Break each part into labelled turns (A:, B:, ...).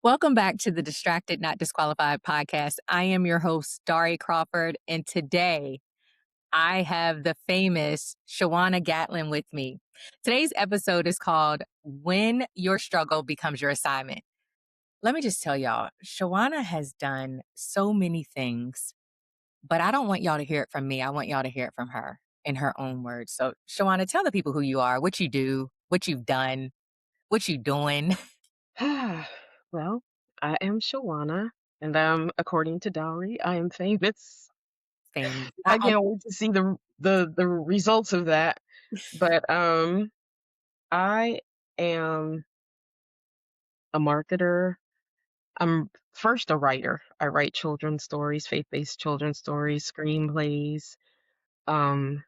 A: Welcome back to the Distracted Not Disqualified podcast. I am your host, Dari Crawford, and today I have the famous Shawana Gatlin with me. Today's episode is called When Your Struggle Becomes Your Assignment. Let me just tell y'all, Shawana has done so many things, but I don't want y'all to hear it from me. I want y'all to hear it from her in her own words. So, Shawana, tell the people who you are, what you do, what you've done, what you doing.
B: Well, I am Shawana, and according to Dowry, I am famous.
A: Famous.
B: I can't wait to see the results of that. But I am a marketer. I'm first a writer. I write children's stories, faith-based children's stories, screenplays. Um,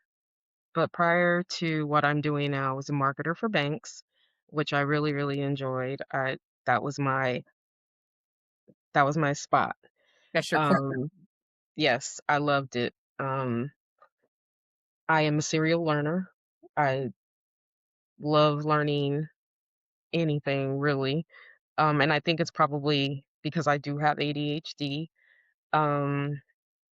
B: but prior to what I'm doing now, I was a marketer for banks, which I really, really enjoyed. I that was my that was my spot.
A: That's your corporate.
B: Um, Yes, I loved it. I am a serial learner. I love learning anything really. And I think it's probably because I do have ADHD. Um,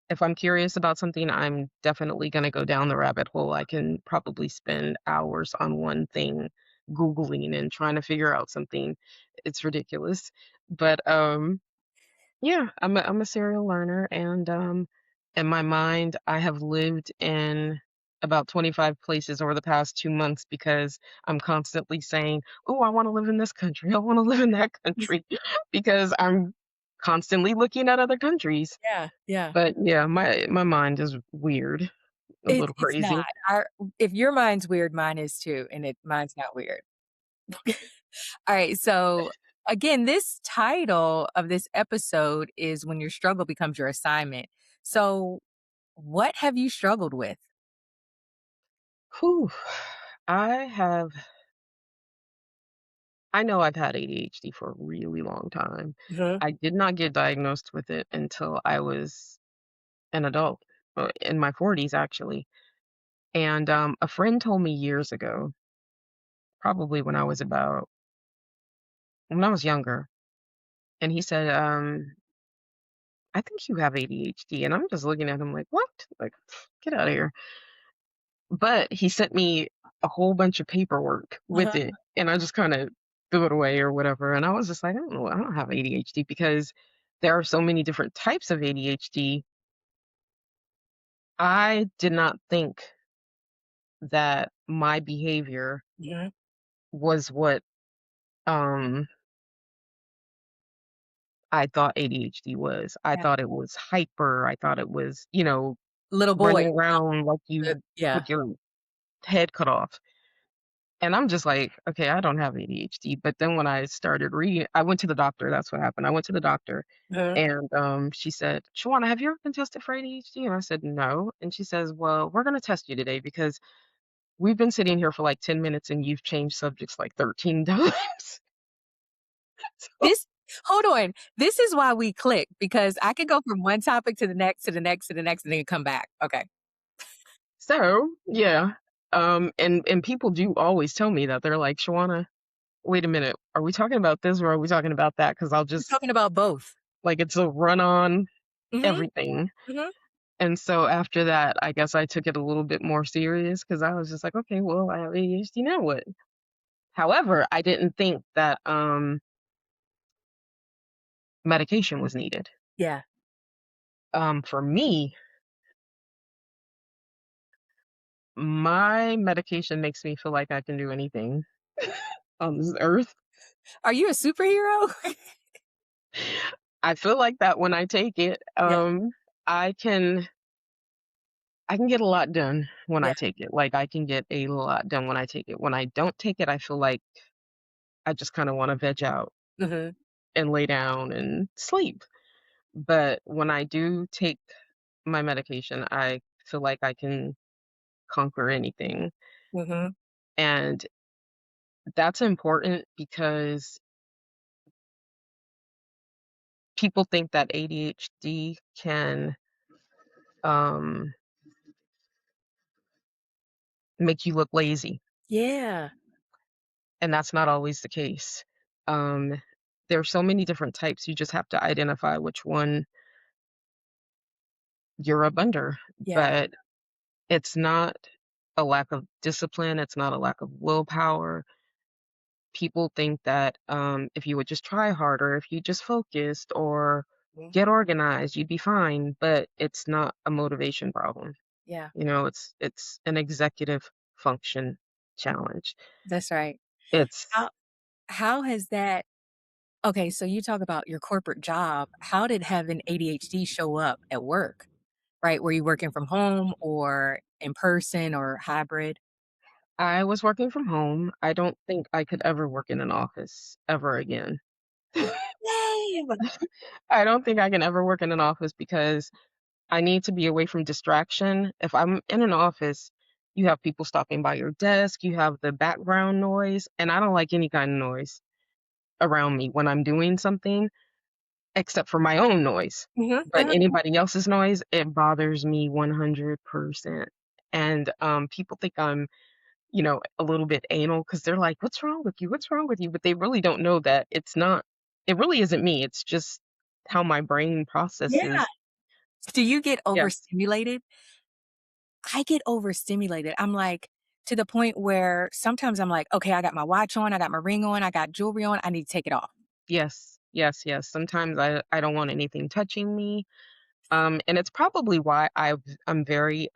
B: if I'm curious about something, I'm definitely going to go down the rabbit hole. I can probably spend hours on one thing, Googling and trying to figure out something. It's ridiculous. But yeah, I'm a serial learner, and in my mind, I have lived in about 25 places over the past 2 months because I'm constantly saying, "Oh, I want to live in this country. I want to live in that country," because I'm constantly looking at other countries.
A: Yeah, yeah.
B: But yeah, my mind is weird, a little
A: It's not.
B: crazy.
A: If your mind's weird, mine is too, and mine's not weird. Alright, so, again, this title of this episode is When Your Struggle Becomes Your Assignment. So, what have you struggled with?
B: Whew. I have I know I've had ADHD for a really long time.
A: Mhm.
B: I did not get diagnosed with it until I was an adult, in my 40s actually. And a friend told me years ago, probably when I was younger, and he said, "I think you have ADHD." And I'm just looking at him like, "What? Like, get out of here." But he sent me a whole bunch of paperwork with
A: Uh-huh.
B: it, and I just kind of threw it away or whatever. And I was just like, I don't know, I don't have ADHD because there are so many different types of ADHD. I did not think that my behavior
A: Mhm.
B: was what um I thought ADHD was. I
A: Yeah.
B: thought it was hyper. I thought it was,
A: Little boy.
B: running around like you
A: Yeah.
B: with your head cut off. And I'm just like, okay, I don't have ADHD. But then when I started reading, I went to the doctor. That's what happened. I went to the doctor,
A: Mhm.
B: and she said, "Shawana, have you ever been tested for ADHD?" And I said, "No." And she says, "Well, we're going to test you today because we've been sitting here for like 10 minutes and you've changed subjects like 13 times." So,
A: This Hold on. This is why we click, because I could go from one topic to the next, to the next, to the next, and then come back. Okay.
B: yeah. And people do always tell me that. They're like, "Shawana, wait a minute. Are we talking about this or are we talking about that? Because I'll
A: We're
B: just
A: talking about both.
B: like it's a run on
A: Mhm,
B: everything."
A: mhm.
B: And so after that, I guess I took it a little bit more serious because I was just like, "Okay, well, I have ADHD, now what?" However, I didn't think that, medication was needed.
A: Yeah.
B: For me, my medication makes me feel like I can do anything on this earth.
A: Are you a superhero?
B: I feel like that when I take it.
A: Yeah,
B: I can I can get a lot done when
A: yeah.
B: I take it. Like, I can get a lot done when I take it. When I don't take it, I feel like I just kinda wanna veg out
A: Mhm,
B: and lay down and sleep. But when I do take my medication, I feel like I can conquer anything.
A: mhm.
B: And that's important because people think that ADHD can um, make you look lazy,
A: Yeah.
B: and that's not always the case. Um, There are so many different types, you just have to identify which one you're up under,
A: Yeah.
B: but it's not a lack of discipline, it's not a lack of willpower. People think that, if you would just try harder, if you just focused or
A: Mhm.
B: get organized, you'd be fine, but it's not a motivation problem.
A: Yeah,
B: It's an executive function challenge.
A: that's right.
B: It's
A: How has that Okay, so you talk about your corporate job. How did having ADHD show up at work? Right? Were you working from home or in person or hybrid?
B: I was working from home. I don't think I could ever work in an office ever again.
A: Same.
B: I don't think I can ever work in an office because I need to be away from distraction. If I'm in an office, you have people stopping by your desk, you have the background noise, and I don't like any kind of noise around me when I'm doing something except for my own noise.
A: Mhm,
B: But anybody else's noise, it bothers me 100%. And people think I'm, a little bit anal because they're like, "What's wrong with you? What's wrong with you?" But they really don't know that it really isn't me. It's just how my brain
A: yeah.
B: processes.
A: Do you get
B: Yes.
A: overstimulated? I get overstimulated. I'm like, to the point where sometimes I'm like, "Okay, I got my watch on, I got my ring on, I got jewelry on, I need to take it off."
B: Yes. Yes, yes. Sometimes I don't want anything touching me. And it's probably why I'm very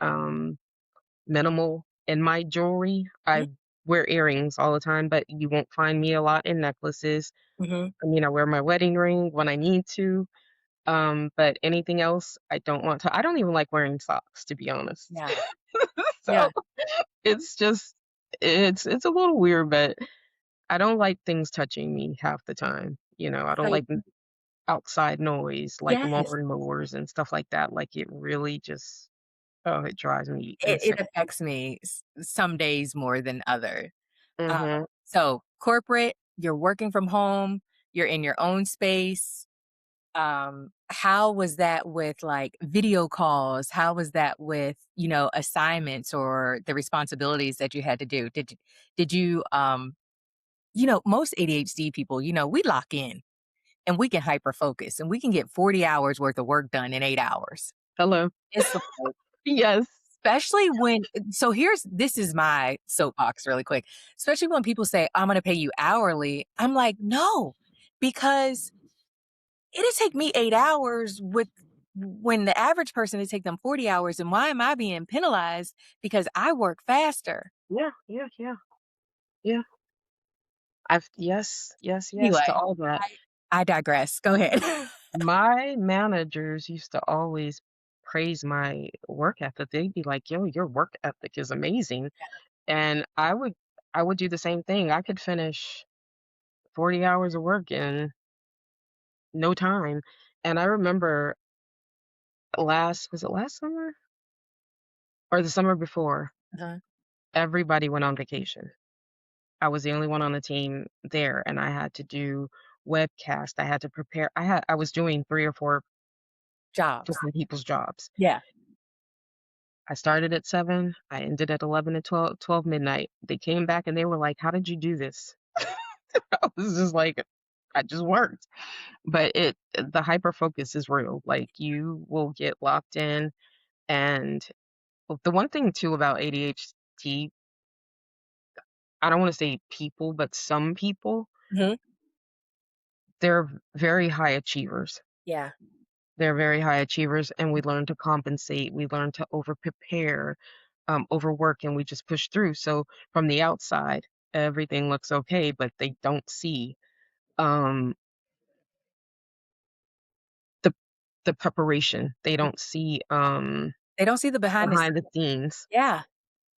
B: minimal in my jewelry.
A: Mhm,
B: I wear earrings all the time, but you won't find me a lot in necklaces.
A: mhm.
B: I mean, I wear my wedding ring when I need to. But anything else, I don't want to. I don't even like wearing socks, to be honest.
A: Yeah,
B: So
A: yeah.
B: it's just it's a little weird, but I don't like things touching me half the time. I don't
A: So
B: like outside noise, like
A: yes.
B: lawn mowers and stuff like that. Like it really just it drives me
A: It
B: insane.
A: affects me some days more than other. Uh,
B: Mhm.
A: so corporate, you're working from home, you're in your own space. How was that with like video calls? How was that with, assignments or the responsibilities that you had to do? Did you most ADHD people, we lock in and we can hyper focus and we can get 40 hours worth of work done in 8 hours.
B: Hello.
A: It's like,
B: Yes.
A: especially when so this is my soapbox really quick. Especially when people say, "I'm gonna pay you hourly." I'm like, "No," because it'll take me 8 hours with when the average person it take them 40 hours, and why am I being penalized because I work faster?
B: Yeah, yeah, yeah, yeah. I've yes, yes, yes to
A: Anyway,
B: all that.
A: I digress. Go ahead.
B: My managers used to always praise my work ethic. They'd be like, "Yo, your work ethic is amazing." And I would do the same thing. I could finish 40 hours of work in no time. And I remember was it last summer or the summer before?
A: Uh-huh.
B: Everybody went on vacation. I was the only one on the team there, and I had to do webcast. I had to prepare. I was doing 3 or 4
A: Jobs.
B: different people's jobs.
A: Yeah.
B: I started at 7, I ended at 11 to 12 midnight. They came back and they were like, "How did you do this?" I was just like, "I just worked." But the hyper focus is real. Like, you will get locked in, and the one thing too about ADHD, I don't wanna say people, but some people,
A: Mhm.
B: they're very high achievers.
A: Yeah.
B: They're very high achievers, and we learn to compensate, we learn to over prepare, overwork, and we just push through. So from the outside, everything looks okay, but they don't see um, the the preparation. They don't see
A: They don't see the behind the
B: behind the
A: scenes.
B: scenes.
A: Yeah.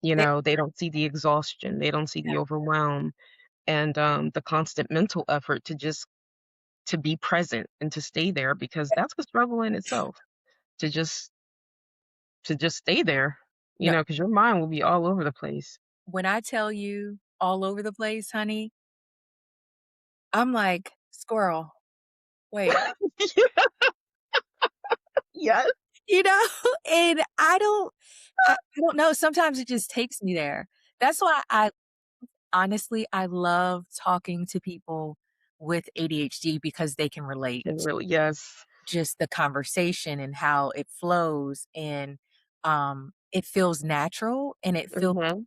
A: They
B: They don't see the exhaustion. They don't see
A: yeah.
B: the overwhelm and the constant mental effort to be present and to stay there because that's a struggle in itself to just to just stay there,
A: No,
B: because your mind will be all over the place.
A: when I tell you all over the place, honey, I'm like, "Squirrel, wait."
B: Yes.
A: You know? And I don't know, sometimes it just takes me there. That's why I honestly, I love talking to people with ADHD because they can relate.
B: And really, yes.
A: Just the conversation and how it flows, and it feels natural, and it feels
B: Mhm.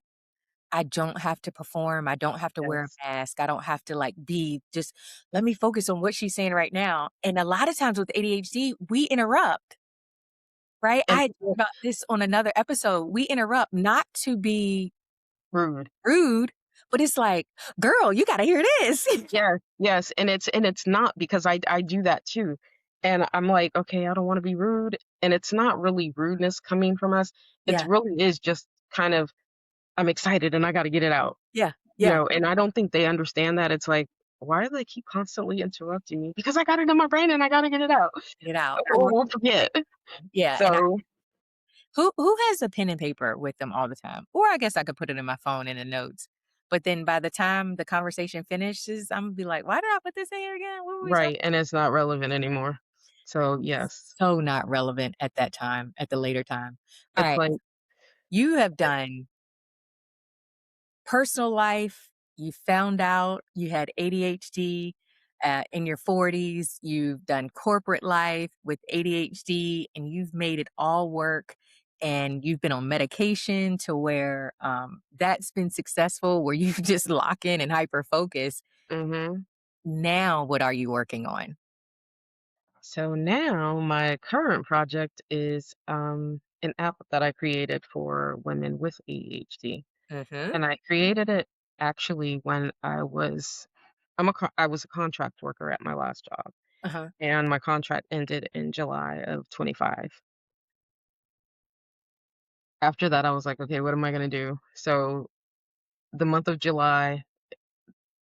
A: I don't have to perform, I don't have to wear
B: Yes.
A: a mask, I don't have to, like, be just, "Let me focus on what she's saying right now," and a lot of times with ADHD, we interrupt, right?
B: And
A: I talked about this on another episode. We interrupt not to be
B: rude.
A: rude, but it's like, "Girl, you gotta hear this."
B: Yes, yes, and it's not because I do that too. And I'm like, "Okay, I don't wanna be rude." And it's not really rudeness coming from us. It's
A: Yeah,
B: really is just kind of, I'm excited and I gotta get it out,
A: yeah, yeah,
B: and I don't think they understand that. It's like, "Why do they keep constantly interrupting me?" Because I got it in my brain and I gotta get it out,
A: get it out,
B: or
A: or
B: we'll forget.
A: yeah, and
B: So
A: who has a pen and paper with them all the time? Or I guess I could put it in my phone in the notes. But then by the time the conversation finishes, Imma be like, "Why did I put this in here again? What were we talking?"
B: right, and it's not relevant anymore. So, yes.
A: So not relevant at that time, at the later time.
B: It's
A: Alright,
B: like
A: you have done personal life, you found out you had ADHD, in your 40s, you've done corporate life with ADHD, and you've made it all work, and you've been on medication to where, that's been successful, where you just lock in and hyper focus.
B: mhm.
A: Now what are you working on?
B: So now my current project is an app that I created for women with ADHD.
A: Mhm.
B: And I created it actually when I was a contract worker at my last job,
A: Uh-huh.
B: and my contract ended in July of 25. After that, I was like, okay, what am I going to do? So the month of July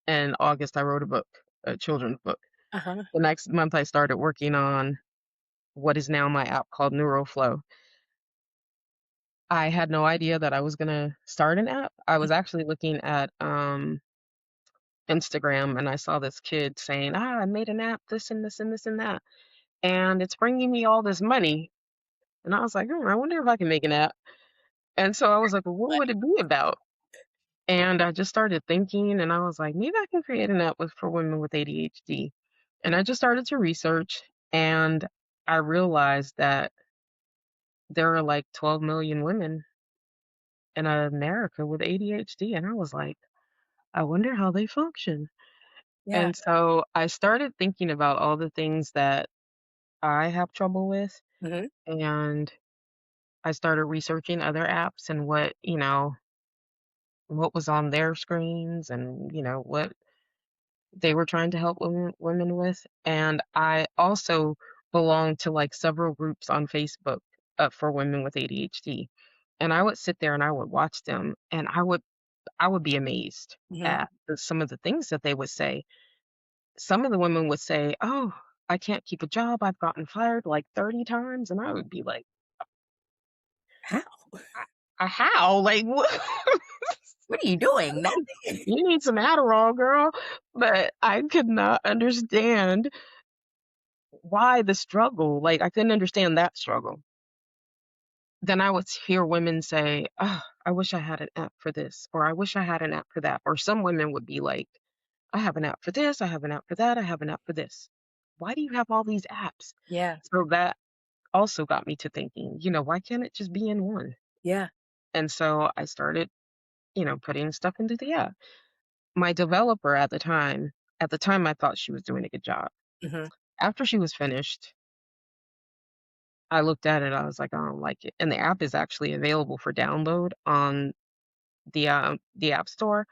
B: and August, I wrote a book, a children's book.
A: Uh-huh.
B: The next month, I started working on what is now my app called NeuroFloe. I had no idea that I was gonna start an app. I was actually looking at, Instagram, and I saw this kid saying, "Ah, I made an app, this and this and this and that, and it's bringing me all this money." And I was like, "Hmm, I wonder if I can make an app." And so I was like, "Well, what would it be about?" And I just started thinking, and I was like, "Maybe I can create an app for women with ADHD." And I just started to research, and I realized that there are like 12 million women in America with ADHD, and I was like, I wonder how they function.
A: Yeah.
B: And so I started thinking about all the things that I have trouble with,
A: Mhm.
B: and I started researching other apps and what was on their screens and, what they were trying to help women with. And I also belong to like several groups on Facebook for women with ADHD. And I would sit there and I would watch them, and I would be amazed
A: Mhm.
B: at some of the things that they would say. Some of the women would say, "Oh, I can't keep a job. I've gotten fired like 30 times." And I would be like,
A: How?
B: How? Like, what?"
A: What are you doing? Nothing.
B: You need some Adderall, girl." But I could not understand why the struggle. Like, I couldn't understand that struggle. Then I would hear women say, "Oh, I wish I had an app for this," or "I wish I had an app for that." Or some women would be like, "I have an app for this, I have an app for that, I have an app for this." Why do you have all these apps?
A: Yeah.
B: So that also got me to thinking, why can't it just be in one?
A: Yeah.
B: And so I started, putting stuff into the app. My developer at the time I thought she was doing a good job.
A: Mhm.
B: After she was finished, I looked at it, I was like, I don't like it. And the app is actually available for download on the App Store,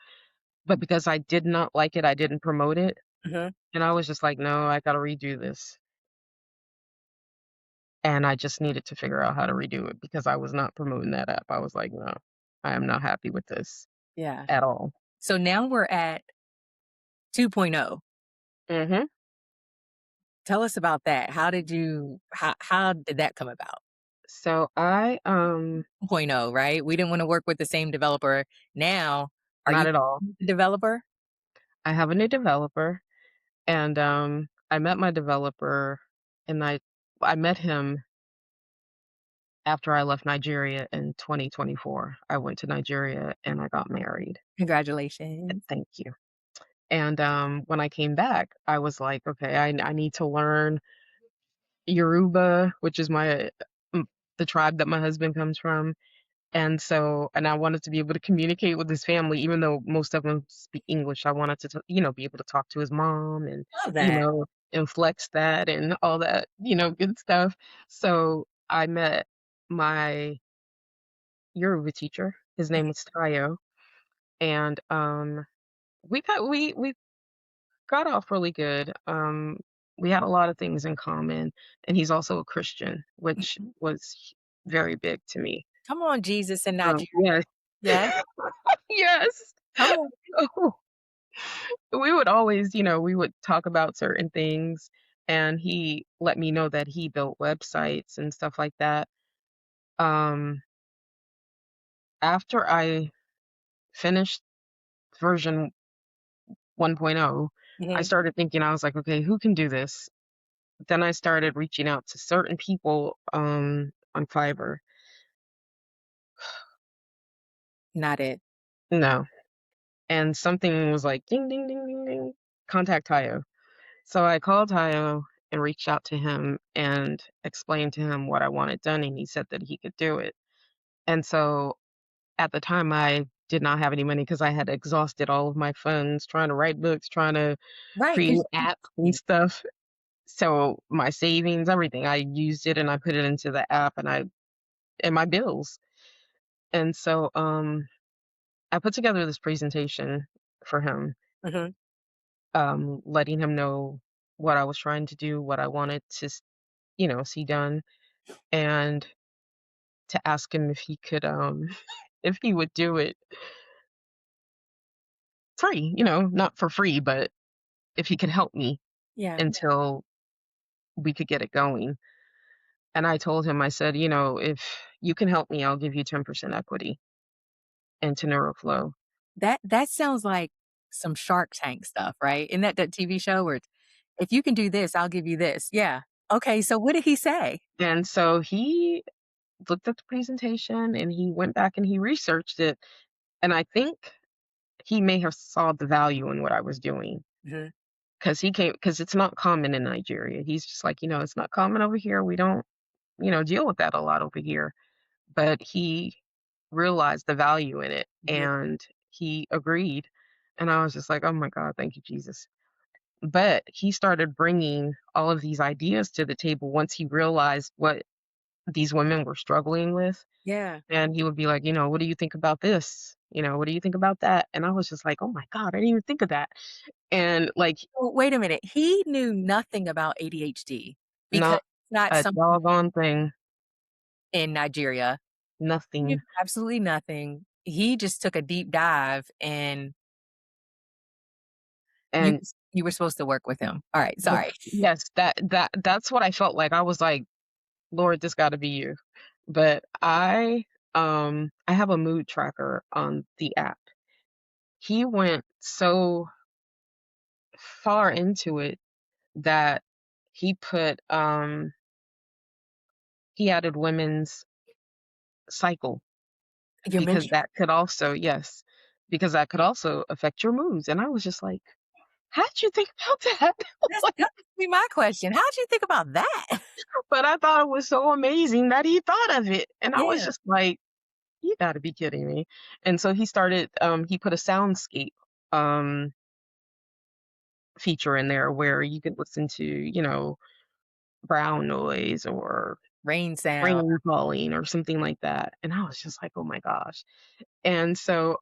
B: but because I did not like it, I didn't promote it.
A: Mhm.
B: And I was just like, no, I gotta redo this. And I just needed to figure out how to redo it because I was not promoting that app. I was like, no, I am not happy with this
A: Yeah.
B: at all.
A: So now we're at 2.0.
B: Hmm.
A: Tell us about that. How did that come about?
B: So I
A: 2.0, right? We didn't wanna work with the same developer. Now, are you
B: not at all.
A: the developer?
B: I have a new developer, and I met my developer, and I met him after I left Nigeria in 2024. I went to Nigeria and I got married.
A: Congratulations.
B: Thank you. And when I came back, I was like, okay, I need to learn Yoruba, which is m- the tribe that my husband comes from. And I wanted to be able to communicate with his family, even though most of them speak English. I wanted to, be able to talk to his mom and,
A: Love
B: you
A: that.
B: know, and flex that and all that, good stuff. So I met my Yoruba teacher. His name was Tayo, and we got off really good. We had a lot of things in common, and he's also a Christian, which
A: Mhm.
B: was very big to me.
A: Come on, Jesus and Nigeria.
B: Yes,
A: Yes.
B: yes.
A: Come on.
B: So we would always, we would talk about certain things, and he let me know that he built websites and stuff like that. Um, After I finished version 1.0, I
A: Mhm.
B: started thinking, I was like, okay, who can do this? Then I started reaching out to certain people on Fiverr.
A: Not it.
B: No. And something was like ding ding ding ding ding. Contact Tayo. So I called Tayo and reached out to him and explained to him what I wanted done, and he said that he could do it. And so at the time I did not have any money because I had exhausted all of my funds trying to write books, trying to
A: Right,
B: create
A: 'cause
B: apps and stuff. So my savings, everything, I used it and I put it into the app and my bills. And so I put together this presentation for him,
A: Mhm.
B: letting him know what I was trying to do, what I wanted to, see done, and to ask him if he could, if he would do it free, not for free, but if he could help me
A: Yeah.
B: until we could get it going. And I told him, I said, if you can help me, I'll give you 10% equity into NeuroFlow.
A: That sounds like some Shark Tank stuff, right? Isn't that TV show where it's, "If you can do this, I'll give you this." Yeah. Okay, so what did he say?
B: And so he looked at the presentation and he went back and he researched it. And I think he may have saw the value in what I was doing
A: Mhm.
B: because it's not common in Nigeria. He's just like, it's not common over here. We don't, deal with that a lot over here. But he realized the value in it
A: Mhm.
B: and he agreed. And I was just like, oh my God, thank you, Jesus. But he started bringing all of these ideas to the table once he realized what these women were struggling with.
A: Yeah.
B: And he would be like, "What do you think about this? What do you think about that?" And I was just like, "Oh my god, I didn't even think of that." And, like,
A: Oh, wait a minute. He knew nothing about ADHD because
B: not
A: it's not
B: a
A: something
B: doggone thing,
A: in Nigeria. He knew
B: nothing.
A: absolutely nothing. He just took a deep dive and you
B: And
A: you were supposed to work with him. Alright,
B: the
A: sorry.
B: yes, that's what I felt like. I was like, "Lord, this gotta be you." But I have a mood tracker on the app. He went so far into it that he put, he added women's cycle.
A: Your
B: Because
A: menstrual
B: that could also yes, because that could also affect your moods, and I was just like, "How'd you think about that?"
A: that
B: Like,
A: was be my question. How'd you think about that?
B: but I thought it was so amazing that he thought of it, and I was
A: Yeah.
B: just like, "You gotta be kidding me." And so he put a soundscape, um, feature in there where you could listen to, brown noise or
A: Rain sound.
B: rain falling or something like that, and I was just like, "Oh my gosh." And so,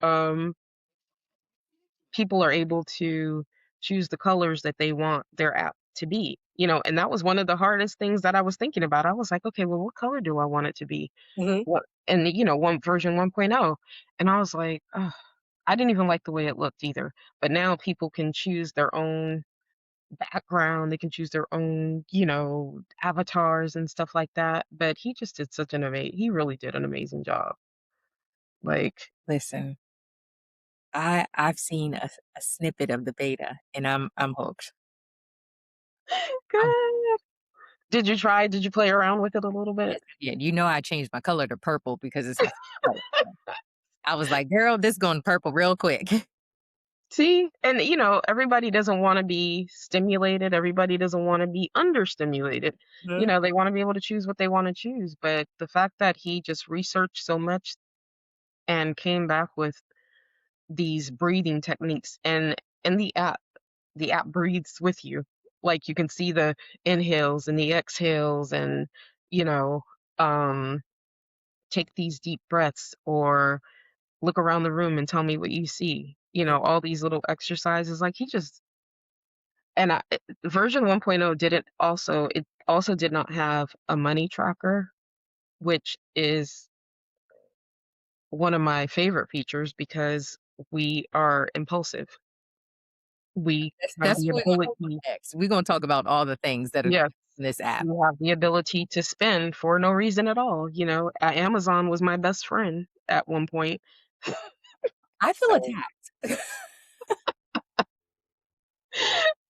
B: people are able to choose the colors that they want their app to be, and that was one of the hardest things that I was thinking about. I was like, okay, well, what color do I want it to be?
A: Mhm.
B: What and one version 1.0, and I was like, oh, I didn't even like the way it looked either. But now people can choose their own background, they can choose their own, avatars and stuff like that. But he just did he really did an amazing job. Like,
A: Listen, I've seen a snippet of the beta, and I'm hooked. I'm
B: good. Did you play around with it a little
A: yes,
B: bit?
A: I did. You know I changed my color to purple because it's my favorite color. I was like, "Girl, this going purple real quick."
B: See, and everybody doesn't want to be stimulated. Everybody doesn't want to be understimulated.
A: Mhm.
B: They want to be able to choose what they want to choose. But the fact that he just researched so much and came back with these breathing techniques, and in the app breathes with you. Like you can see the inhales and the exhales, and you know, um, take these deep breaths, or look around the room and tell me what you see.
A: Yeah.
B: All these little exercises. Like he just and version 1.0 it also did not have a money tracker, which is one of my favorite features because we are impulsive. We have
A: That's
B: the
A: what we're going
B: ability.
A: next. We're gonna talk about all the things that are
B: Yes,
A: in this app.
B: we have the ability to spend for no reason at all. Amazon was my best friend at one point.
A: I feel
B: So,
A: attacked.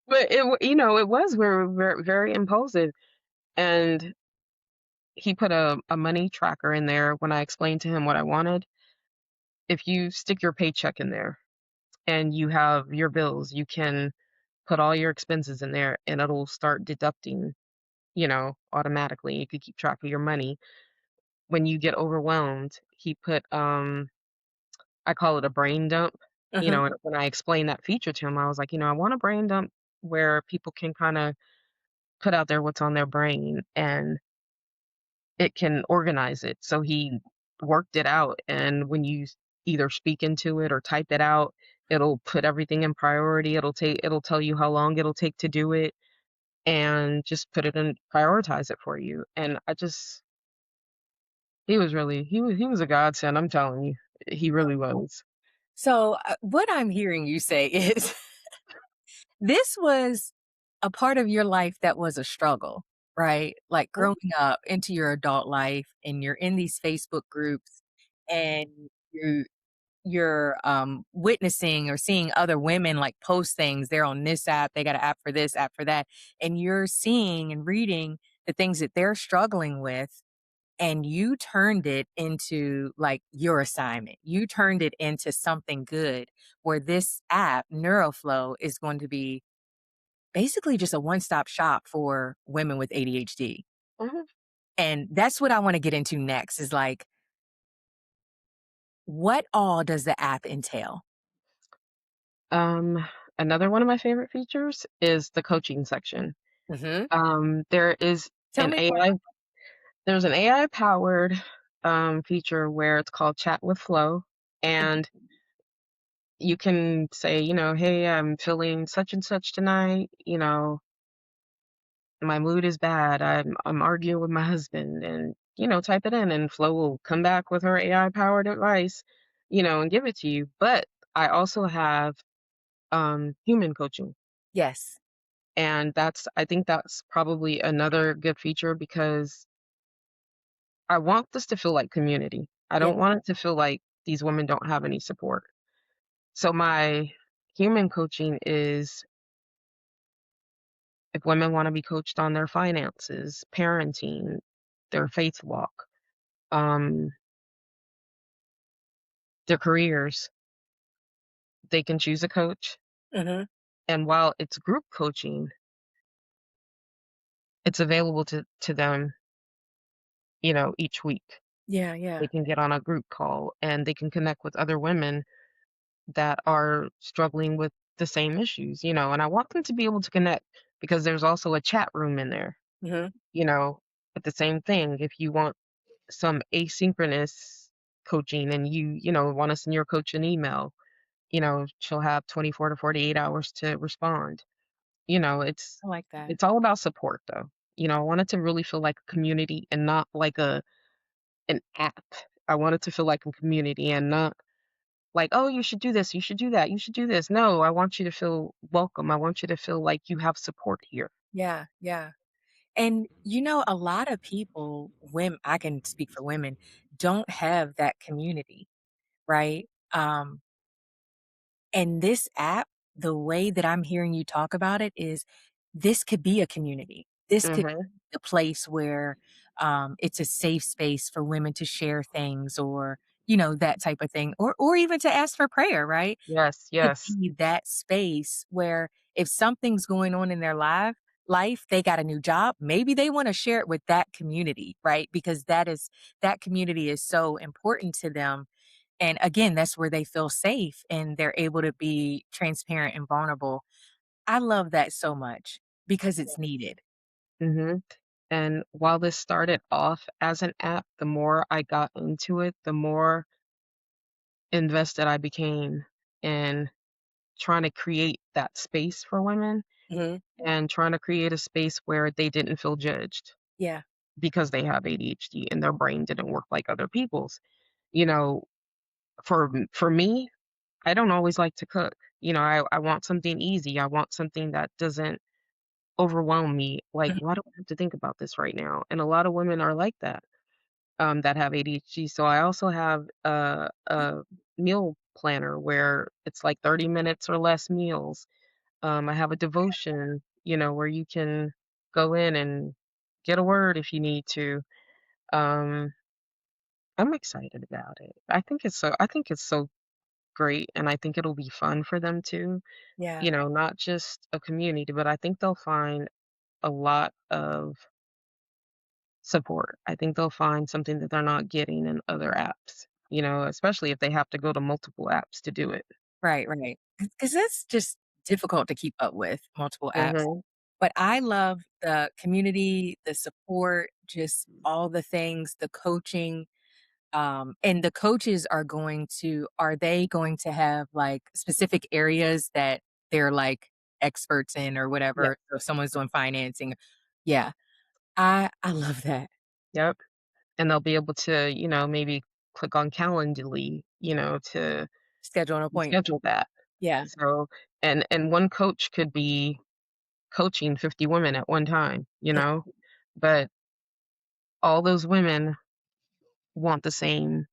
B: but it was very, very impulsive, and he put a money tracker in there when I explained to him what I wanted. If you stick your paycheck in there and you have your bills, you can put all your expenses in there and it'll start deducting, automatically. You could keep track of your money. When you get overwhelmed, he put I call it a brain dump.
A: Mhm.
B: And when I explained that feature to him, I was like, I want a brain dump where people can kind of put out there what's on their brain and it can organize it. So he worked it out, and when you either speak into it or type it out, it'll put everything in priority. It'll tell you how long it'll take to do it, and just put it in prioritize it for you. And I just he was a godsend, I'm telling you. He really was.
A: So, what I'm hearing you say is this was a part of your life that was a struggle, right? Like
B: Mhm,
A: growing up into your adult life and you're in these Facebook groups and you're witnessing or seeing other women like post things. They're on this app, they got an app for this, app for that, and you're seeing and reading the things that they're struggling with, and you turned it into like your assignment. You turned it into something good where this app, NeuroFlow, is going to be basically just a one-stop shop for women with ADHD.
B: mhm.
A: And that's what I want to get into next is like, what all does the app entail?
B: Um, Another one of my favorite features is the coaching section.
A: Hmm.
B: There is
A: Tell
B: an
A: me more.
B: AI there's an AI powered feature where it's called Chat with Flow, and you can say, hey, I'm feeling such and such tonight. My mood is bad. I'm arguing with my husband, and type it in, and Flo will come back with her AI powered advice, and give it to you. But I also have human coaching,
A: Yes.
B: and I think that's probably another good feature because I want this to feel like community. I
A: Yeah.
B: don't want it to feel like these women don't have any support. So my human coaching is if women want to be coached on their finances, parenting, their faith walk, um, their careers, they can choose a coach.
A: Hmm.
B: And while it's group coaching, it's available to them, each week.
A: Yeah.
B: They
A: Yeah.
B: can get on a group call and they can connect with other women that are struggling with the same issues, and I want them to be able to connect because there's also a chat room in there,
A: Hmm.
B: you know, but the same thing, if you want some asynchronous coaching and want to send your coach an email, she'll have 24 to 48 hours to respond. It's
A: I like that.
B: it's all about support though. I want it to really feel like a community and not like an app. I want it to feel like a community and not like, "Oh, you should do this, you should do that, you should do this." No, I want you to feel welcome. I want you to feel like you have support here.
A: Yeah. Yeah. And a lot of people, women, I can speak for women, don't have that community, right? And this app, the way that I'm hearing you talk about it is this could be a community. This could
B: Mhm.
A: be a place where it's a safe space for women to share things or, that type of thing, or even to ask for prayer, right?
B: Yes,
A: To
B: yes.
A: be that space where if something's going on in their life, they got a new job, maybe they wanna share it with that community, right? Because that community is so important to them, and again, that's where they feel safe and they're able to be transparent and vulnerable. I love that so much because it's needed.
B: Mhm. And while this started off as an app, the more I got into it, the more invested I became in trying to create that space for women
A: Mhm.
B: and trying to create a space where they didn't feel judged
A: Yeah.
B: because they have ADHD and their brain didn't work like other people's. You know, for me, I don't always like to cook. I want something easy. I want something that doesn't overwhelm me. Like,
A: Mhm.
B: why do I have to think about this right now? And a lot of women are like that, that have ADHD. So I also have a meal planner where it's like 30 minutes or less meals. I have a devotion, where you can go in and get a word if you need to. Um, I'm excited about it. I think it's so great, and I think it'll be fun for them too.
A: Yeah.
B: Not just a community, but I think they'll find a lot of support. I think they'll find something that they're not getting in other apps, especially if they have to go to multiple apps to do it.
A: Right, right. Because that's just difficult to keep up with, multiple apps.
B: Mhm.
A: But I love the community, the support, just all the things, the coaching. And the coaches are they going to have like specific areas that they're like experts in or
B: Yeah.
A: whatever? So if someone's doing financing. Yeah. I love that.
B: Yep. And they'll be able to, maybe click on Calendly, to
A: Schedule an appointment.
B: schedule that.
A: Yeah.
B: So, and one coach could be coaching 50 women at one time, but all those women want the same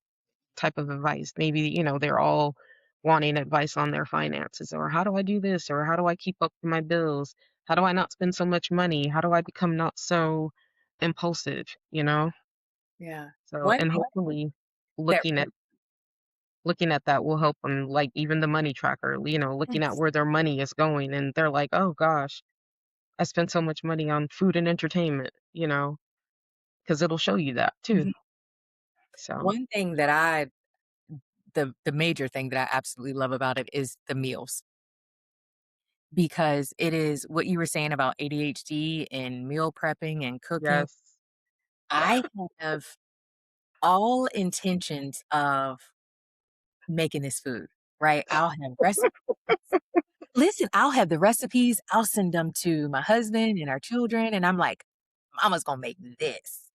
B: type of advice. Maybe, they're all wanting advice on their finances, or how do I do this, or how do I keep up with my bills? How do I not spend so much money? How do I become not so impulsive?
A: Yeah.
B: So,
A: One
B: and
A: thing
B: hopefully
A: that
B: looking at looking at that will help them, like even the money tracker, looking at where their money is going, and they're like, "Oh gosh, I spent so much money on food and entertainment," because it'll show you that too.
A: Mhm.
B: So,
A: One thing that I the major thing that I absolutely love about it is the meals, because it is what you were saying about ADHD and meal prepping and cooking.
B: yes.
A: I have all intentions of making this food, right? I'll have recipes. Listen, I'll have the recipes, I'll send them to my husband and our children, and I'm like, "Mama's gonna make this."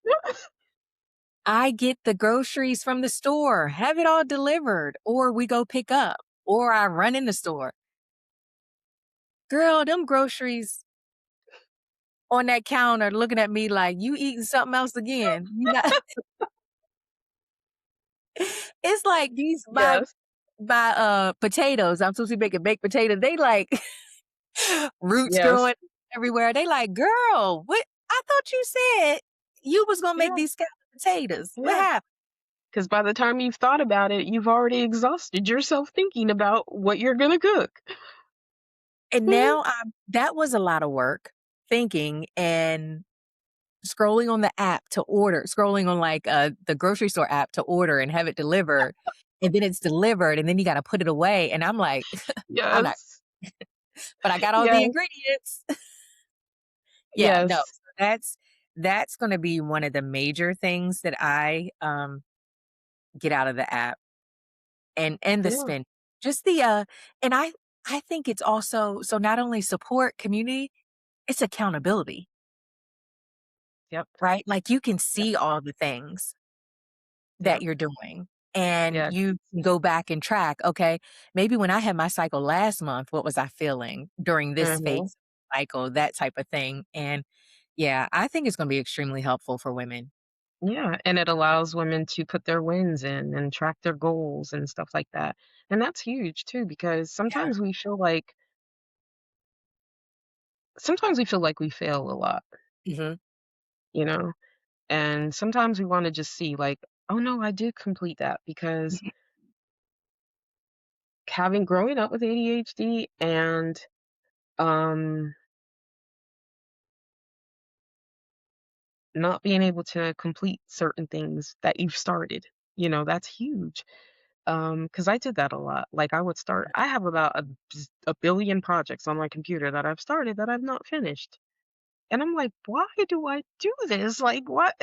A: I get the groceries from the store, have it all delivered, or we go pick up, or I run in the store. Girl, them groceries on that counter looking at me like, "You eating something else again?" You not it's like these
B: Yes.
A: potatoes, I'm supposed to be making baked potatoes, they like roots
B: Yes.
A: growing everywhere. They like, "Girl, what I thought you said you was gonna make
B: Yeah.
A: these scalloped potatoes. What
B: Yeah.
A: happened?"
B: Because by the time you've thought about it, you've already exhausted yourself thinking about what you're gonna cook.
A: And
B: Mhm.
A: now that was a lot of work thinking and scrolling on the app to order, scrolling on like, the grocery store app to order and have it delivered, and then it's delivered, and then you gotta put it away, and I'm like, "I'm not
B: Yes.
A: but I got all the
B: Yes.
A: ingredients." Yeah, no,
B: Yes.
A: that's gonna be one of the major things that I, get out of the app and the
B: Yeah.
A: spin. Just and I think it's also so not only support community, it's accountability,
B: Yep.
A: right? Like, you can
B: Yep.
A: see all the things that
B: Yep.
A: you're doing, and
B: Yes.
A: you can go back and track, "Okay, maybe when I had my cycle last month, what was I feeling during this
B: Mhm.
A: phase cycle?" That type of thing, and yeah, I think it's gonna be extremely helpful for women.
B: Yeah, and it allows women to put their wins in and track their goals and stuff like that. And that's huge too, because
A: Yeah.
B: sometimes we feel like we fail a lot,
A: Mhm.
B: you know? And sometimes we wanna just see, like, Oh, no, I did complete that because having growing up with ADHD and, um, not being able to complete certain things that you've started, that's huge. Because I did that a lot. Like, I have about a billion projects on my computer that I've started that I've not finished. And I'm like, "Why do I do this?" Like, what?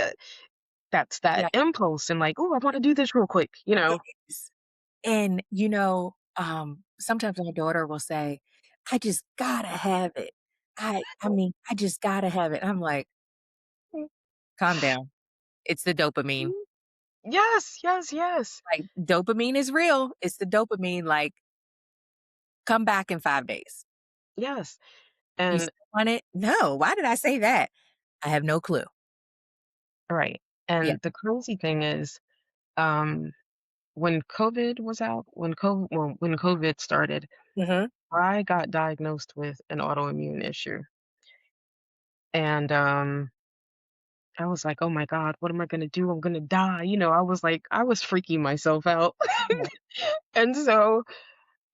B: That's that
A: Yeah,
B: impulse and like, "Oh, I wanna do this real quick," you
A: it
B: know?
A: is. And, sometimes my daughter will say, "I just gotta have it. I mean, I just gotta have it." I'm like, "Calm down. It's the dopamine."
B: Mhm. Yes, yes, yes,
A: Like, dopamine is real. It's the dopamine, like, "Come back in 5 days."
B: yes,
A: "You
B: and
A: still want it?" "No. Why did I say that?" "I have no clue."
B: right,
A: Yeah.
B: and the crazy thing is, um, when COVID was out, when COVID started,
A: Mhm.
B: I got diagnosed with an autoimmune issue, and, I was like, "Oh my god, what am I gonna do? I'm gonna die," I was freaking myself out,
A: Yeah.
B: and so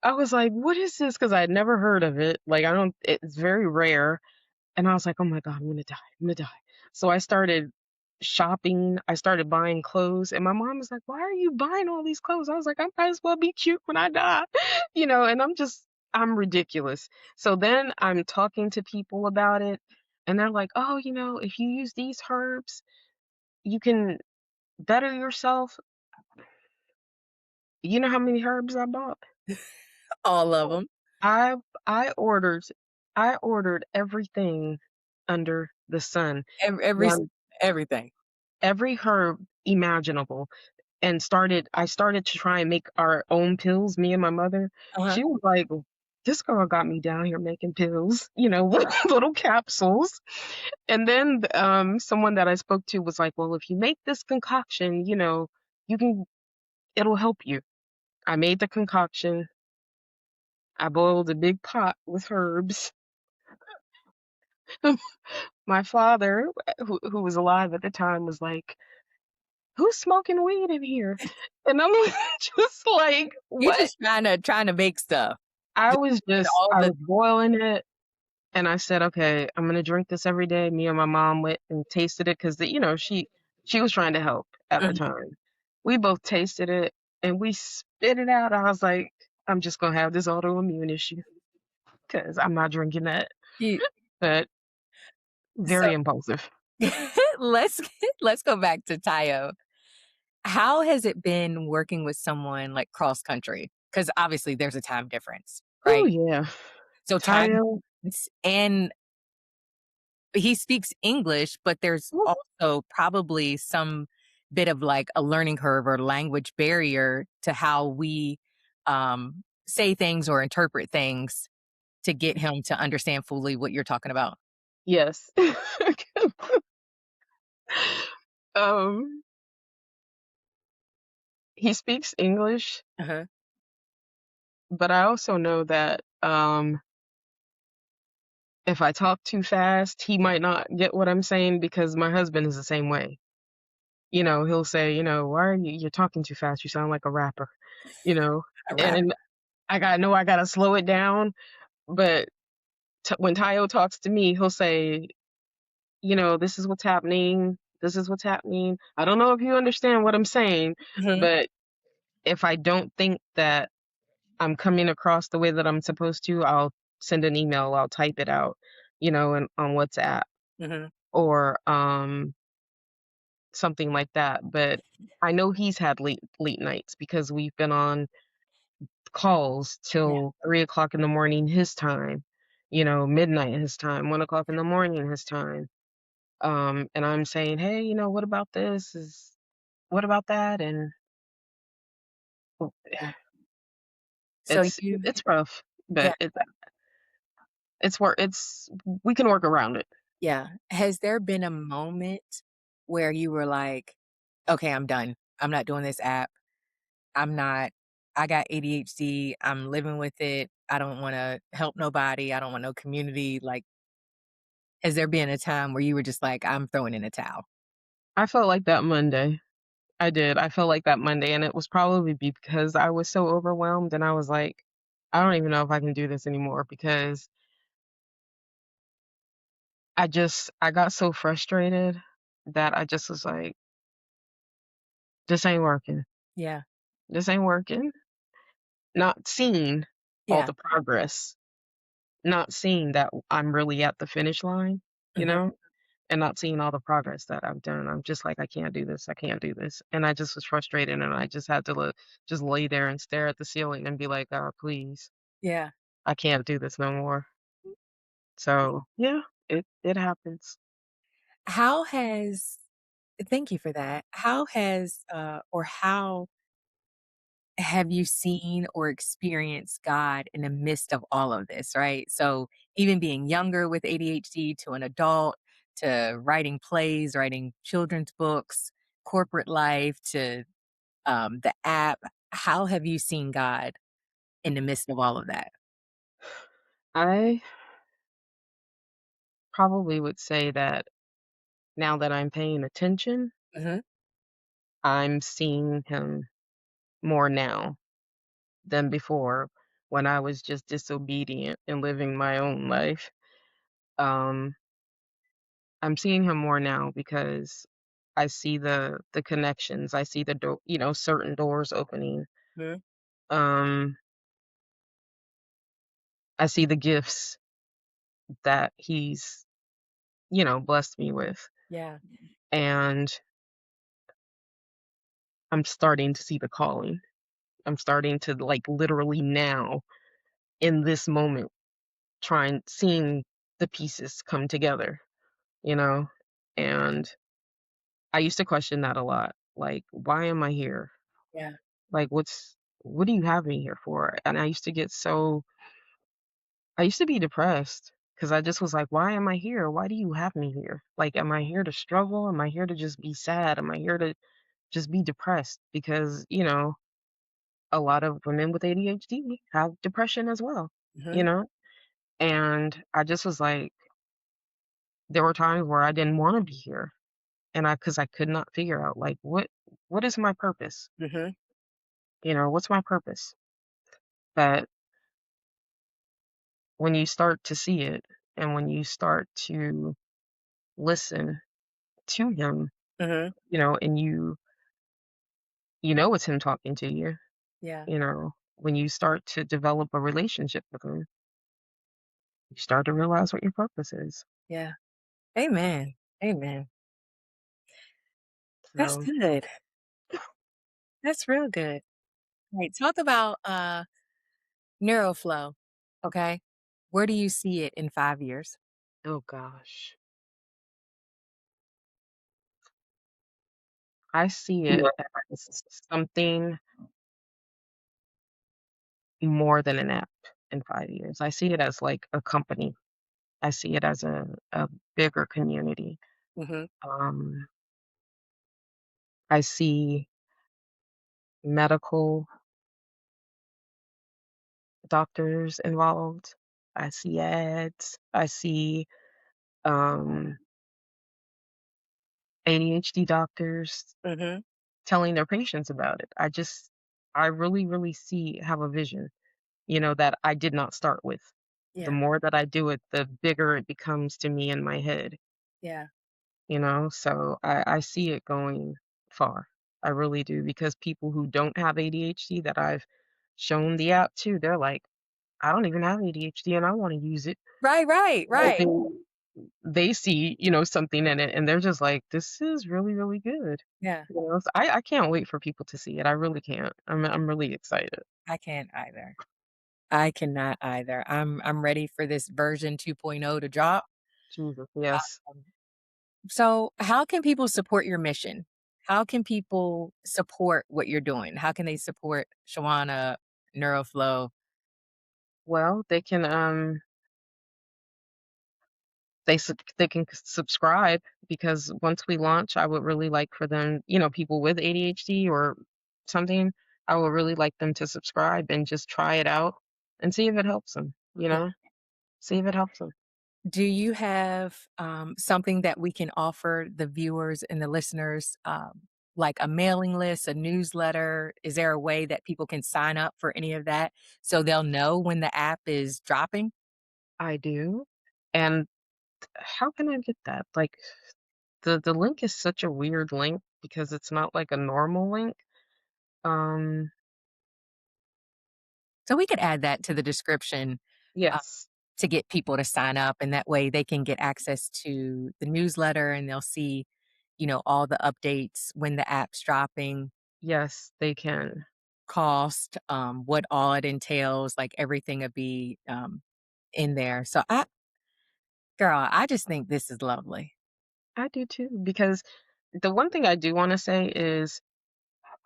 B: I was like, "What is this?" Because I had never heard of it, like, I don't it's very rare, and I was like, "Oh my god, I'm gonna die, I'm gonna die." So I started shopping, I started buying clothes, and my mom was like, "Why are you buying all these clothes?" I was like, "I might as well be cute when I die," and I'm ridiculous. So then I'm talking to people about it, and they're like, "Oh, if you use these herbs, you can better yourself." You know how many herbs I bought?
A: All of them.
B: I I ordered I ordered everything under the sun.
A: Every
B: One
A: everything.
B: every herb imaginable and I started to try and make our own pills, me and my mother.
A: Uh-huh.
B: She was like, "This girl got me down here making pills, little capsules." And then someone that I spoke to was like, "Well, if you make this concoction, you can it'll help you." I made the concoction. I boiled a big pot with herbs. My father, who was alive at the time, was like, "Who's smoking weed in here?" And I'm just like,
A: You're
B: "What?"
A: just trying to make stuff. Just get all
B: I
A: the
B: was boiling it, and I said, "Okay, I'm gonna drink this every day." Me and my mom went and tasted it because she was trying to help at the
A: Mhm.
B: time. We both tasted it, and we spit it out. I was like, "I'm just gonna have this autoimmune issue because 'cause I'm not drinking that."
A: You
B: But
A: so
B: very impulsive.
A: let's let's go back to Tayo. How has it been working with someone like cross country? Because obviously there's a time difference,
B: Oh,
A: right?
B: yeah.
A: So time
B: Tayo.
A: difference, and he speaks English, but there's also probably some bit of like a learning curve or language barrier to how we say things or interpret things to get him to understand fully what you're talking about.
B: Yes. Um, he speaks English,
A: Uh-huh.
B: but I also know that, if I talk too fast, he might not get what I'm saying because my husband is the same way. He'll say, "Why are you're talking too fast, you sound like a rapper," you know?
A: A rap.
B: And I gotta slow it down, but when Tayo talks to me, he'll say, "This is what's happening. This is what's happening. I don't know if you understand what I'm saying,
A: Mhm,
B: but if I don't think that I'm coming across the way that I'm supposed to, I'll send an email, I'll type it out, and on WhatsApp
A: mhm.
B: or something like that. But I know he's had late nights because we've been on calls
A: Yeah.
B: till 3 o'clock in the morning his time, midnight his time, 1 o'clock in the morning his time. And I'm saying, "Hey, what about this? What about that?" And
A: Yeah. So you
B: it's rough,
A: yeah,
B: but it's we can work around it.
A: yeah. Has there been a moment where you were like, "Okay, I'm done. I'm not doing this app. I'm not I got ADHD. I'm living with it. I don't wanna help nobody. I don't want no community." Like, has there been a time where you were just like, "I'm throwing in a towel?"
B: I felt like that Monday. I did. I felt like that Monday, and it was probably because I was so overwhelmed, and I was like, "I don't even know if I can do this anymore," because I got so frustrated that I just was like, "This ain't working.
A: Yeah.
B: This ain't working." Not seeing all
A: Yeah.
B: the progress, not seeing that I'm really at the finish line, you
A: Mhm.
B: know, and not seeing all the progress that I've done. I'm just like, "I can't do this. I can't do this." And I just was frustrated, and I just had to just lay there and stare at the ceiling and be like, "God, please,
A: Yeah.
B: I can't do this no more." So, yeah, it happens.
A: How has Thank you for that. How has, or how have you seen or experienced God in the midst of all of this, right? So, even being younger with ADHD to an adult, to writing plays, writing children's books, corporate life, to the app. How have you seen God in the midst of all of that?
B: I probably would say that now that I'm paying attention,
A: Mhm.
B: I'm seeing him more now than before when I was just disobedient and living my own life. Um, I'm seeing him more now because I see the connections. I see the door, certain doors opening.
A: Mhm.
B: Um, I see the gifts that he's, blessed me with.
A: Yeah.
B: And I'm starting to see the calling. I'm starting to like literally now in this moment seeing the pieces come together, you know? And I used to question that a lot. Like, why am I here?
A: Yeah.
B: Like, what do you have me here for? And I used to be depressed because I just was like, why am I here? Why do you have me here? Like, am I here to struggle? Am I here to just be sad? Am I here to just be depressed? Because, a lot of women with ADHD have depression as well, you
A: Mhm.
B: know? And I just was like, there were times where I didn't want to be here. And because I could not figure out like what is my purpose?
A: Mhm.
B: What's my purpose? But when you start to see it and when you start to listen to him,
A: Mhm.
B: and you know it's him talking to you,
A: Yeah.
B: when you start to develop a relationship with him, you start to realize what your purpose is.
A: Yeah. Amen. Amen. That's
B: So,
A: good. That's real good. Right. Talk about NeuroFlow. Okay. Where do you see it in 5 years?
B: oh gosh, I see it as something more than an app in 5 years. I see it as like a company. I see it as a bigger community.
A: Mhm.
B: Um, I see medical doctors involved. I see ads. I see um, ADHD doctors
A: Mhm.
B: telling their patients about it. I really, really have a vision, that I did not start with. The
A: Yeah.
B: more that I do it, the bigger it becomes to me in my head.
A: Yeah.
B: So I see it going far. I really do because people who don't have ADHD that I've shown the app to, they're like, I don't even have ADHD and I want to use it.
A: Right, right,
B: But
A: right.
B: they see, something in it and they're just like, this is really, really good.
A: Yeah.
B: So I can't wait for people to see it. I really can't. I'm really excited.
A: I can't either. I cannot either. I'm ready for this version 2.0 to drop.
B: Jesus, yes.
A: Um, so how can people support your mission? How can people support what you're doing? How can they support Shawana, NeuroFlow?
B: Well, they can subscribe because once we launch, I would really like for them, people with ADHD or something, I would really like them to subscribe and just try it out and see if it helps them,
A: Yeah.
B: see if it helps them.
A: Do you have something that we can offer the viewers and the listeners? like a mailing list, a newsletter? Is there a way that people can sign up for any of that so they'll know when the app is dropping?
B: I do. And how can I get that? Like, the link is such a weird link because it's not like a normal link. Um,
A: So we could add that to the description, uh,
B: yes.
A: to get people to sign up, and that way they can get access to the newsletter and they'll see, all the updates when the app's dropping,
B: Yes, they can.
A: cost, what all it entails, like everything will be in there. So girl, I just think this is lovely.
B: I do too, because the one thing I do wanna say is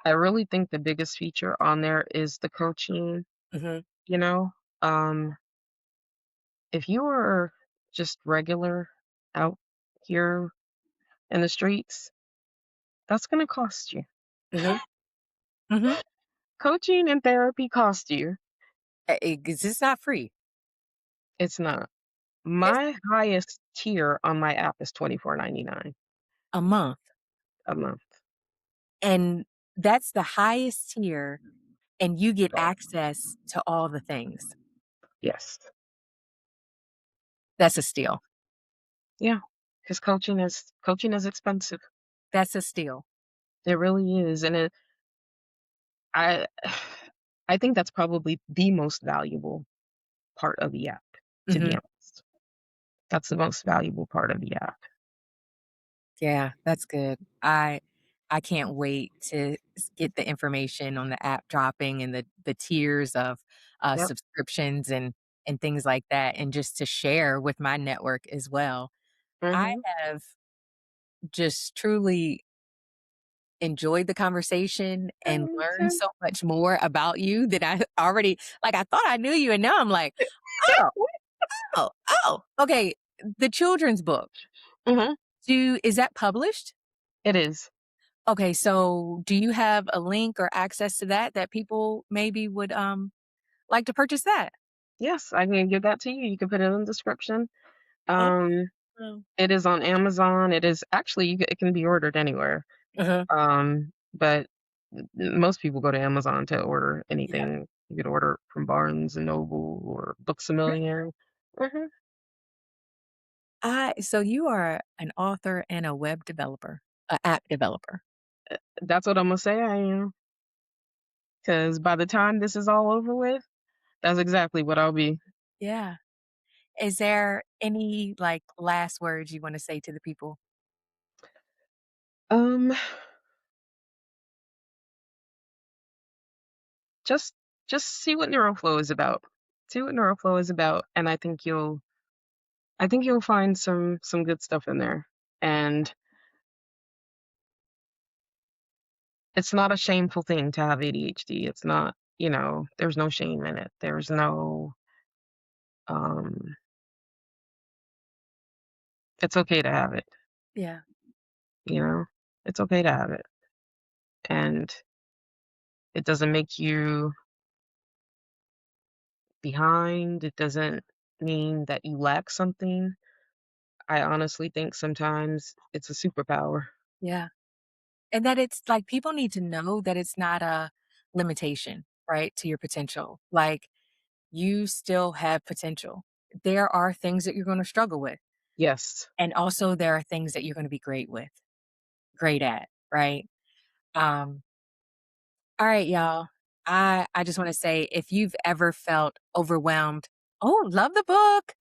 B: I really think the biggest feature on there is the coaching,
A: Hmm.
B: you know? Um, if you are just regular out here in the streets, that's gonna cost you.
A: Hmm. Hmm.
B: Coaching and therapy cost you.
A: It's not free.
B: It's not.
A: It's
B: My highest tier on my app is 24.99
A: a month,
B: a month.
A: and that's the highest tier, and you get access to all the things.
B: Yes.
A: That's a steal.
B: Yeah, because coaching is expensive.
A: That's a steal.
B: It really is, and I I think that's probably the most valuable part of the app, to be
A: Hmm.
B: honest. That's the most valuable part of the app.
A: Yeah, that's good. I can't wait to get the information on the app dropping and the tiers of
B: Yep.
A: subscriptions and things like that, and just to share with my network as well. I
B: Mhm.
A: have just truly enjoyed the conversation and
B: Me
A: learned
B: too.
A: so much more about you that I already, like, I thought I knew you, and now I'm like, oh, okay. The children's book.
B: Mhm.
A: Is that published?
B: It is.
A: Okay, so do you have a link or access to that people maybe would, like to purchase that?
B: Yes, I can give that to you. You can put it in the description. Um,
A: Awesome.
B: it is on Amazon. It is actually it can be ordered anywhere.
A: Uh-huh.
B: But most people go to Amazon to order
A: Yeah.
B: anything. You could order it from Barnes& and Noble or Books A
A: Great.
B: Million. Mhm.
A: So you are an author and a web developer, a app developer.
B: That's what Imma say I am. Because by the time this is all over with, that's exactly what I'll be.
A: Yeah. Is there any, like, last words you wanna say to the people?
B: Um, just just see what NeuroFlow is about. See what NeuroFlow is about, and I think you'll find some good stuff in there. And it's not a shameful thing to have ADHD. It's not, there's no shame in it. There's no um it's okay to have it,
A: Yeah.
B: you know? It's okay to have it. And it doesn't make you behind. It doesn't mean that you lack something. I honestly think sometimes it's a superpower.
A: Yeah. And that it's like people need to know that it's not a limitation, right, to your potential. Like, you still have potential. There are things that you're gonna struggle with,
B: Yes.
A: and also there are things that you're gonna be great at, right? Um, all right, y'all. I just wanna say, if you've ever felt overwhelmed. Oh, love the book.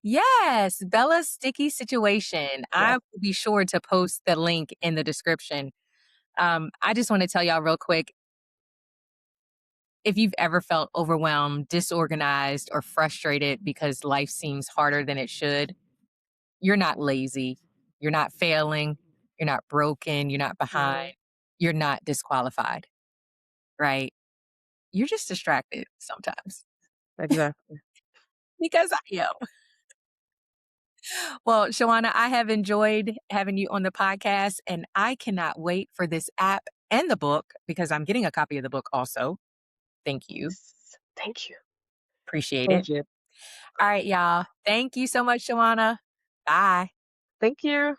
A: Yes, Bella's Sticky Situation. I
B: Yes.
A: will be sure to post the link in the description. I just wanna tell y'all real quick, if you've ever felt overwhelmed, disorganized, or frustrated because life seems harder than it should, you're not lazy, you're not failing, you're not broken, you're not behind,
B: No,
A: you're not disqualified, right? You're just distracted sometimes,
B: exactly.
A: because I am. Well, Shawana, I have enjoyed having you on the podcast, and I cannot wait for this app and the book because I'm getting a copy of the book also. Thank you.
B: Thank you.
A: Appreciate it.
B: Legit.
A: All right, y'all. Thank you so much, Shawana. Bye.
B: Thank you.